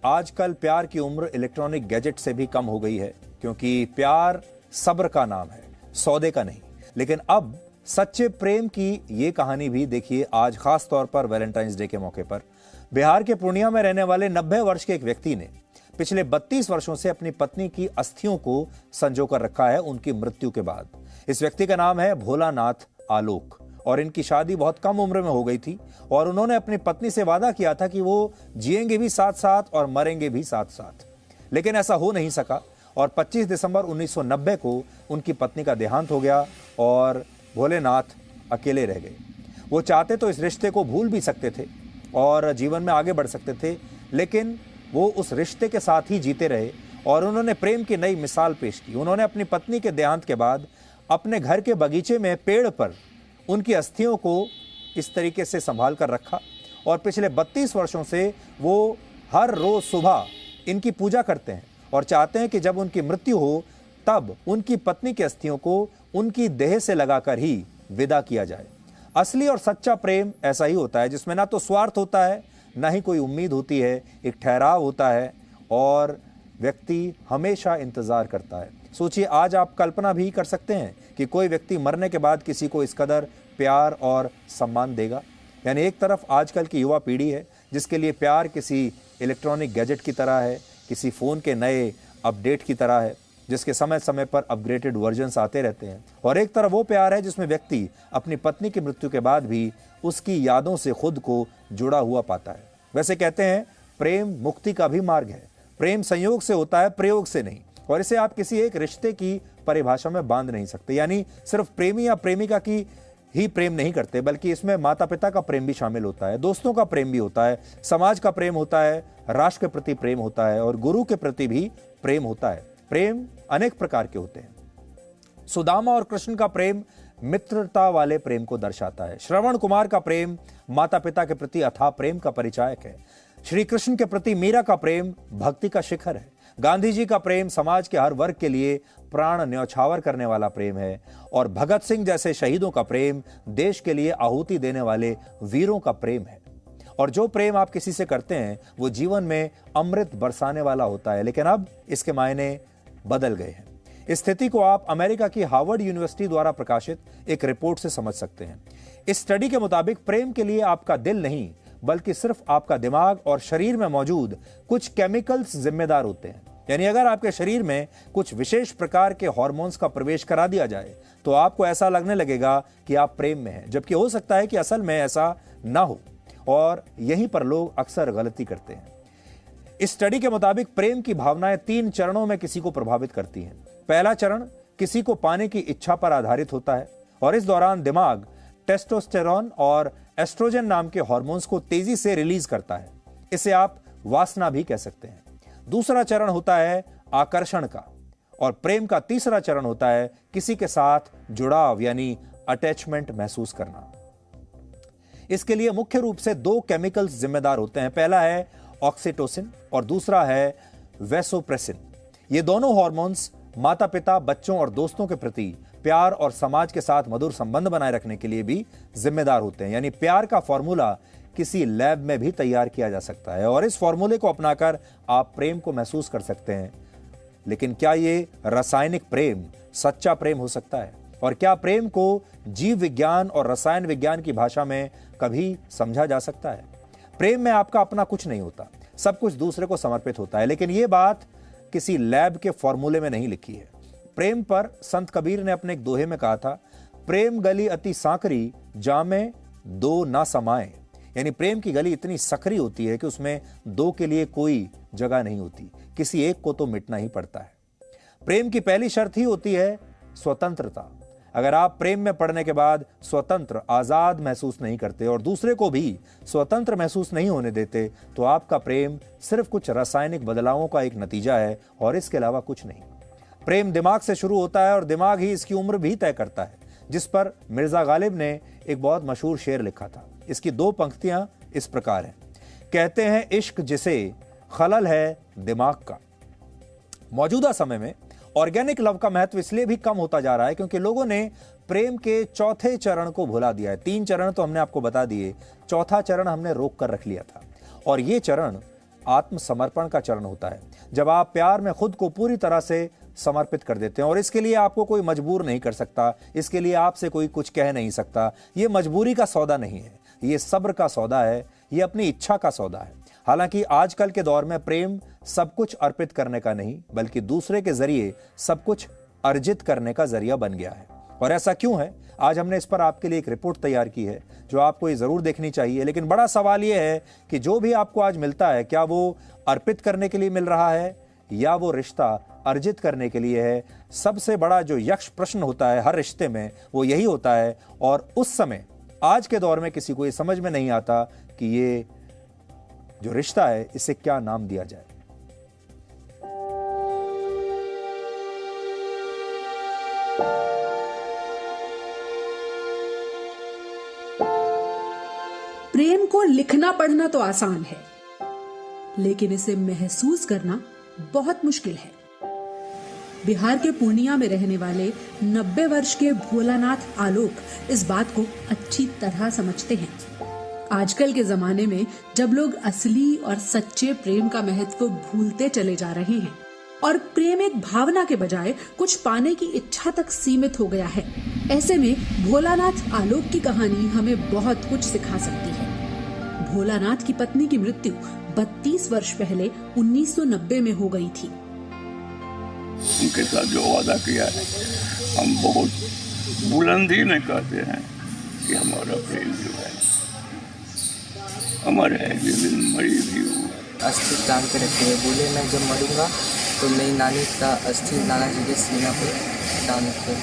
आजकल प्यार की उम्र इलेक्ट्रॉनिक गैजेट से भी कम हो गई है, क्योंकि प्यार सब्र का नाम है, सौदे का नहीं। लेकिन अब सच्चे प्रेम की ये कहानी भी देखिए आज खास तौर पर वैलेंटाइंस डे के मौके पर। बिहार के पूर्णिया में रहने वाले 90 वर्ष के एक व्यक्ति ने पिछले 32 वर्षों से अपनी पत्नी की अस्थियों को संजो कर रखा है उनकी मृत्यु के बाद। इस व्यक्ति का नाम है भोलानाथ आलोक और इनकी शादी बहुत कम उम्र में हो गई थी और उन्होंने अपनी पत्नी से वादा किया था कि वो जिएंगे भी साथ साथ और मरेंगे भी साथ साथ। लेकिन ऐसा हो नहीं सका और 25 दिसंबर 1990 को उनकी पत्नी का देहांत हो गया और भोलेनाथ अकेले रह गए। वो चाहते तो इस रिश्ते को भूल भी सकते थे और जीवन में आगे बढ़ सकते थे, लेकिन वो उस रिश्ते के साथ ही जीते रहे और उन्होंने प्रेम की नई मिसाल पेश की। उन्होंने अपनी पत्नी के देहांत के बाद अपने घर के बगीचे में पेड़ पर उनकी अस्थियों को इस तरीके से संभाल कर रखा और पिछले 32 वर्षों से वो हर रोज सुबह इनकी पूजा करते हैं और चाहते हैं कि जब उनकी मृत्यु हो तब उनकी पत्नी की अस्थियों को उनकी देह से लगाकर ही विदा किया जाए। असली और सच्चा प्रेम ऐसा ही होता है जिसमें ना तो स्वार्थ होता है, ना ही कोई उम्मीद होती है, एक ठहराव होता है और व्यक्ति हमेशा इंतजार करता है। सोचिए, आज आप कल्पना भी कर सकते हैं कि कोई व्यक्ति मरने के बाद किसी को इस कदर प्यार और सम्मान देगा। यानी एक तरफ आजकल की युवा पीढ़ी है जिसके लिए प्यार किसी इलेक्ट्रॉनिक गैजेट की तरह है, किसी फ़ोन के नए अपडेट की तरह है जिसके समय समय पर अपग्रेडेड वर्जन्स आते रहते हैं, और एक तरफ वो प्यार है जिसमें व्यक्ति अपनी पत्नी की मृत्यु के बाद भी उसकी यादों से खुद को जुड़ा हुआ पाता है। वैसे कहते हैं प्रेम मुक्ति का भी मार्ग है। प्रेम संयोग से होता है, प्रयोग से नहीं, और इसे आप किसी एक रिश्ते की परिभाषा में बांध नहीं सकते। यानी सिर्फ प्रेमी या प्रेमिका की ही प्रेम नहीं करते, बल्कि इसमें माता पिता का प्रेम भी शामिल होता है, दोस्तों का प्रेम भी होता है, समाज का प्रेम होता है, राष्ट्र के प्रति प्रेम होता है और गुरु के प्रति भी प्रेम होता है। प्रेम अनेक प्रकार के होते हैं। सुदामा और कृष्ण का प्रेम मित्रता वाले प्रेम को दर्शाता है। श्रवण कुमार का प्रेम माता पिता के प्रति अथाह प्रेम का परिचायक है। श्री कृष्ण के प्रति मीरा का प्रेम भक्ति का शिखर है। गांधी जी का प्रेम समाज के हर वर्ग के लिए प्राण न्यौछावर करने वाला प्रेम है और भगत सिंह जैसे शहीदों का प्रेम देश के लिए आहुति देने वाले वीरों का प्रेम है। और जो प्रेम आप किसी से करते हैं वो जीवन में अमृत बरसाने वाला होता है, लेकिन अब इसके मायने बदल गए हैं। इस स्थिति को आप अमेरिका की हार्वर्ड यूनिवर्सिटी द्वारा प्रकाशित एक रिपोर्ट से समझ सकते हैं। इस स्टडी के मुताबिक प्रेम के लिए आपका दिल नहीं बल्कि सिर्फ आपका दिमाग और शरीर में मौजूद कुछ केमिकल्स जिम्मेदार होते हैं। यानी अगर आपके शरीर में कुछ विशेष प्रकार के हार्मोन्स का प्रवेश करा दिया जाए तो आपको ऐसा लगने लगेगा कि आप प्रेम में हैं, जबकि हो सकता है कि असल में ऐसा ना हो, और यहीं पर लोग अक्सर गलती करते हैं। इस स्टडी के मुताबिक प्रेम की भावनाएं 3 चरणों में किसी को प्रभावित करती हैं। पहला चरण किसी को पाने की इच्छा पर आधारित होता है और इस दौरान दिमाग टेस्टोस्टेरोन और एस्ट्रोजन नाम के हार्मोन्स को तेजी से रिलीज करता है। इसे आप वासना भी कह सकते हैं। दूसरा चरण होता है आकर्षण का और प्रेम का तीसरा चरण होता है किसी के साथ जुड़ाव यानी अटैचमेंट महसूस करना। इसके लिए मुख्य रूप से 2 केमिकल्स जिम्मेदार होते हैं। पहला है ऑक्सीटोसिन और दूसरा है वैसोप्रेसिन। ये दोनों हार्मोन्स माता पिता, बच्चों और दोस्तों के प्रति प्यार और समाज के साथ मधुर संबंध बनाए रखने के लिए भी जिम्मेदार होते हैं। यानी प्यार का फॉर्मूला किसी लैब में भी तैयार किया जा सकता है और इस फॉर्मूले को अपनाकर आप प्रेम को महसूस कर सकते हैं। लेकिन क्या ये रासायनिक प्रेम सच्चा प्रेम हो सकता है? और क्या प्रेम को जीव विज्ञान और रसायन विज्ञान की भाषा में कभी समझा जा सकता है? प्रेम में आपका अपना कुछ नहीं होता, सब कुछ दूसरे को समर्पित होता है। लेकिन यह बात किसी लैब के फॉर्मूले में नहीं लिखी है। प्रेम पर संत कबीर ने अपने एक दोहे में कहा था, प्रेम गली अति सांकरी जामे दो ना समाए। यानी प्रेम की गली इतनी सकरी होती है कि उसमें 2 के लिए कोई जगह नहीं होती, किसी एक को तो मिटना ही पड़ता है। प्रेम की पहली शर्त ही होती है स्वतंत्रता। अगर आप प्रेम में पड़ने के बाद स्वतंत्र, आजाद महसूस नहीं करते और दूसरे को भी स्वतंत्र महसूस नहीं होने देते तो आपका प्रेम सिर्फ कुछ रासायनिक बदलावों का एक नतीजा है और इसके अलावा कुछ नहीं। प्रेम दिमाग से शुरू होता है और दिमाग ही इसकी उम्र भी तय करता है, जिस पर मिर्जा गालिब ने एक बहुत मशहूर शेर लिखा था। इसकी 2 पंक्तियां इस प्रकार हैं। कहते हैं इश्क जिसे खलल है दिमाग का। मौजूदा समय में ऑर्गेनिक लव का महत्व इसलिए भी कम होता जा रहा है क्योंकि लोगों ने प्रेम के चौथे चरण को भुला दिया है। 3 चरण तो हमने आपको बता दिए, चौथा चरण हमने रोक कर रख लिया था और ये चरण आत्मसमर्पण का चरण होता है, जब आप प्यार में खुद को पूरी तरह से समर्पित कर देते हैं। और इसके लिए आपको कोई मजबूर नहीं कर सकता, इसके लिए आपसे कोई कुछ कह नहीं सकता। ये मजबूरी का सौदा नहीं है, ये सब्र का सौदा है, ये अपनी इच्छा का सौदा है। हालांकि आजकल के दौर में प्रेम सब कुछ अर्पित करने का नहीं, बल्कि दूसरे के जरिए सब कुछ अर्जित करने का जरिया बन गया है। और ऐसा क्यों है, आज हमने इस पर आपके लिए एक रिपोर्ट तैयार की है जो आपको ये जरूर देखनी चाहिए। लेकिन बड़ा सवाल यह है कि जो भी आपको आज मिलता है, क्या वो अर्पित करने के लिए मिल रहा है या वो रिश्ता अर्जित करने के लिए है? सबसे बड़ा जो यक्ष प्रश्न होता है हर रिश्ते में वो यही होता है। और उस समय आज के दौर में किसी को ये समझ में नहीं आता कि ये जो रिश्ता है इसे क्या नाम दिया जाए। प्रेम को लिखना पढ़ना तो आसान है, लेकिन इसे महसूस करना बहुत मुश्किल है। बिहार के पूर्णिया में रहने वाले 90 वर्ष के भोलानाथ आलोक इस बात को अच्छी तरह समझते हैं। आजकल के जमाने में जब लोग असली और सच्चे प्रेम का महत्व भूलते चले जा रहे हैं और प्रेम एक भावना के बजाय कुछ पाने की इच्छा तक सीमित हो गया है, ऐसे में भोलानाथ आलोक की कहानी हमें बहुत कुछ सिखा सकती है। भोलानाथ की पत्नी की मृत्यु 32 वर्ष पहले 1990 में हो गई थी। उनके साथ जो वादा किया है, हम बहुत बुलंदी में कहते हैं कि हमारा प्रेम जो है अमर है, जिस दिन मरी भी हूँ। अस्थि दान के रखे हुए, बोले मैं जब मरूंगा तो मेरी नानी का अस्थि नाना जी के सीना पर दान रखे।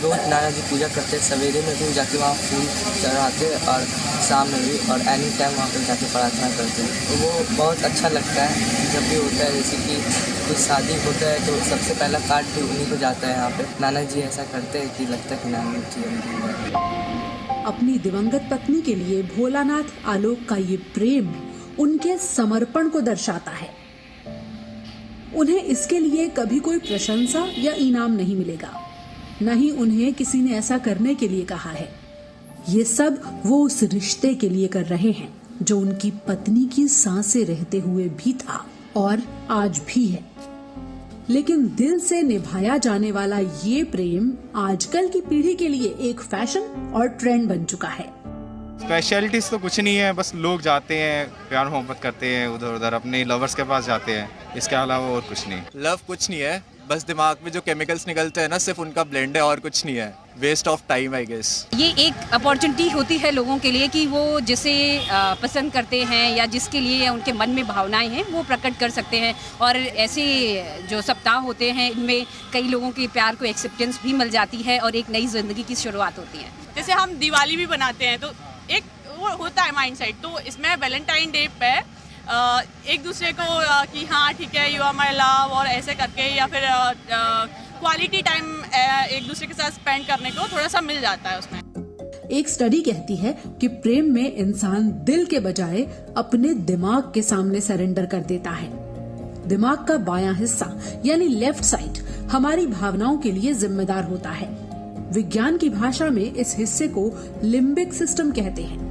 रोज नाना जी पूजा करते, सवेरे में भी जाके वहाँ फूल चढ़ाते और शाम में भी, और एनी टाइम वहाँ पर जाके प्रार्थना करते हैं। तो वो बहुत अच्छा लगता है जब भी होता है, जैसे कि कुछ शादी होता है तो सबसे पहला कार्ड भी उन्हीं को जाता है। यहाँ पे नाना जी ऐसा करते हैं कि लगता है कि नानी जी अपनी दिवंगत पत्नी के लिए भोलानाथ आलोक का ये प्रेम उनके समर्पण को दर्शाता है। उन्हें इसके लिए कभी कोई प्रशंसा या इनाम नहीं मिलेगा, न ही उन्हें किसी ने ऐसा करने के लिए कहा है। ये सब वो उस रिश्ते के लिए कर रहे हैं जो उनकी पत्नी की सांसें रहते हुए भी था और आज भी है। लेकिन दिल से निभाया जाने वाला ये प्रेम आजकल की पीढ़ी के लिए एक फैशन और ट्रेंड बन चुका है। स्पेशलिटीज तो कुछ नहीं है, बस लोग जाते हैं, प्यार मोहब्बत करते हैं, उधर उधर अपने लवर्स के पास जाते हैं, इसके अलावा और कुछ नहीं। लव कुछ नहीं है, बस दिमाग में जो केमिकल्स निकलते हैं ना, सिर्फ उनका ब्लेंड है और कुछ नहीं है। Waste of time I guess. ये एक अपॉर्चुनिटी होती है लोगों के लिए कि वो जिसे पसंद करते हैं या जिसके लिए उनके मन में भावनाएं हैं वो प्रकट कर सकते हैं। और ऐसे जो सप्ताह होते हैं इनमें कई लोगों के प्यार को एक्सेप्टेंस भी मिल जाती है और एक नई जिंदगी की शुरुआत होती है। जैसे हम दिवाली भी बनाते हैं तो एक वो होता है माइंडसेट, तो इसमें वैलेंटाइन डे पे एक दूसरे को कि हाँ ठीक है यू आर माई लव और ऐसे करके, या फिर क्वालिटी टाइम एक दूसरे के साथ स्पेंड करने को थोड़ा सा मिल जाता है उसमें। एक स्टडी कहती है कि प्रेम में इंसान दिल के बजाय अपने दिमाग के सामने सरेंडर कर देता है। दिमाग का बायां हिस्सा यानी लेफ्ट साइड हमारी भावनाओं के लिए जिम्मेदार होता है। विज्ञान की भाषा में इस हिस्से को लिम्बिक सिस्टम कहते हैं।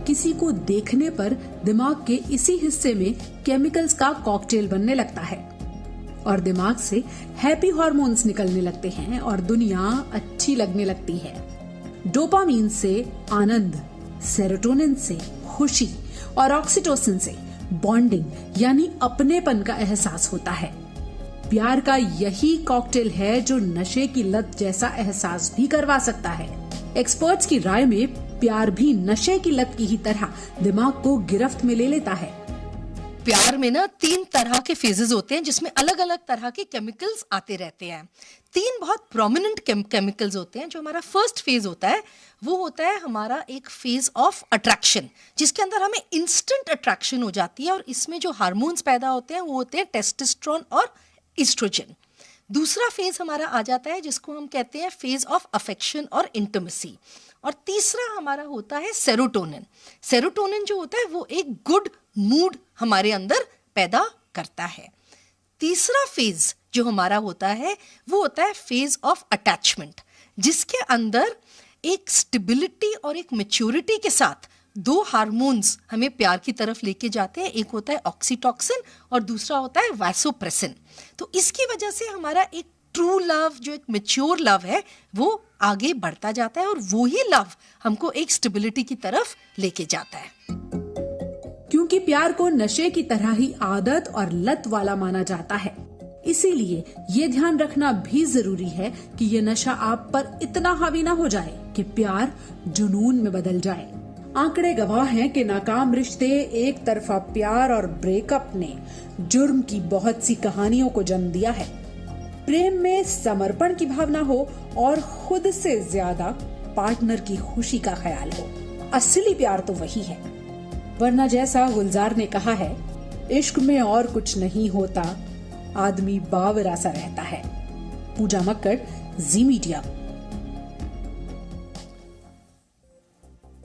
किसी को देखने पर दिमाग के इसी हिस्से में केमिकल्स का कॉकटेल बनने लगता है और दिमाग से हैप्पी हार्मोन्स निकलने लगते हैं और दुनिया अच्छी लगने लगती है। डोपामीन से आनंद, सेरोटोनिन से खुशी और ऑक्सीटोसिन से बॉन्डिंग यानी अपनेपन का एहसास होता है। प्यार का यही कॉकटेल है जो नशे की लत जैसा एहसास भी करवा सकता है। एक्सपर्ट्स की राय में प्यार भी नशे की लत की ही तरह दिमाग को गिरफ्त में ले लेता है। प्यार में ना 3 तरह के फेजेस होते हैं जिसमें अलग अलग तरह के केमिकल्स आते रहते हैं। 3 बहुत प्रोमिनेंट केमिकल्स होते हैं। जो हमारा फर्स्ट फेज होता है वो होता है हमारा एक फेज ऑफ अट्रैक्शन, जिसके अंदर हमें इंस्टेंट अट्रैक्शन हो जाती है और इसमें जो हार्मोन्स पैदा होते हैं वो होते हैं टेस्टोस्टेरोन और एस्ट्रोजन। दूसरा फेज हमारा आ जाता है जिसको हम कहते हैं फेज ऑफ अफेक्शन और इंटिमेसी। और तीसरा हमारा होता है सेरोटोनिन। सेरोटोनिन जो होता है वो एक गुड मूड हमारे अंदर पैदा करता है। तीसरा फेज जो हमारा होता है वो होता है फेज ऑफ अटैचमेंट, जिसके अंदर एक स्टेबिलिटी और एक मैच्योरिटी के साथ दो हार्मोन्स हमें प्यार की तरफ लेके जाते हैं, एक होता है ऑक्सीटॉक्सिन और दूसरा होता है वैसोप्रेसिन। तो इसकी वजह से हमारा एक ट्रू लव, जो एक मैच्योर लव है, वो आगे बढ़ता जाता है और वो ही लव हमको एक स्टेबिलिटी की तरफ लेके जाता है। क्योंकि प्यार को नशे की तरह ही आदत और लत वाला माना जाता है, इसीलिए ये ध्यान रखना भी जरूरी है कि ये नशा आप पर इतना हावी ना हो जाए कि प्यार जुनून में बदल जाए। आंकड़े गवाह हैं कि नाकाम रिश्ते, एक तरफा प्यार और ब्रेकअप ने जुर्म की बहुत सी कहानियों को जन्म दिया है। प्रेम में समर्पण की भावना हो और खुद से ज्यादा पार्टनर की खुशी का ख्याल हो, असली प्यार तो वही है। वरना जैसा गुलजार ने कहा है, इश्क में और कुछ नहीं होता, आदमी बावरा सा रहता है। पूजा मक्कड़, जी मीडिया।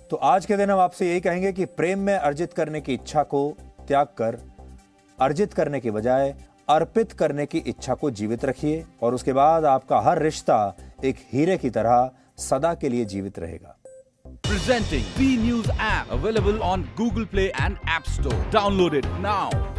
तो आज के दिन हम आपसे यही कहेंगे कि प्रेम में अर्जित करने की इच्छा को त्याग कर अर्जित करने की बजाय अर्पित करने की इच्छा को जीवित रखिए और उसके बाद आपका हर रिश्ता एक हीरे की तरह सदा के लिए जीवित रहेगा। Presenting V News app, available on Google Play and App Store. Download it now.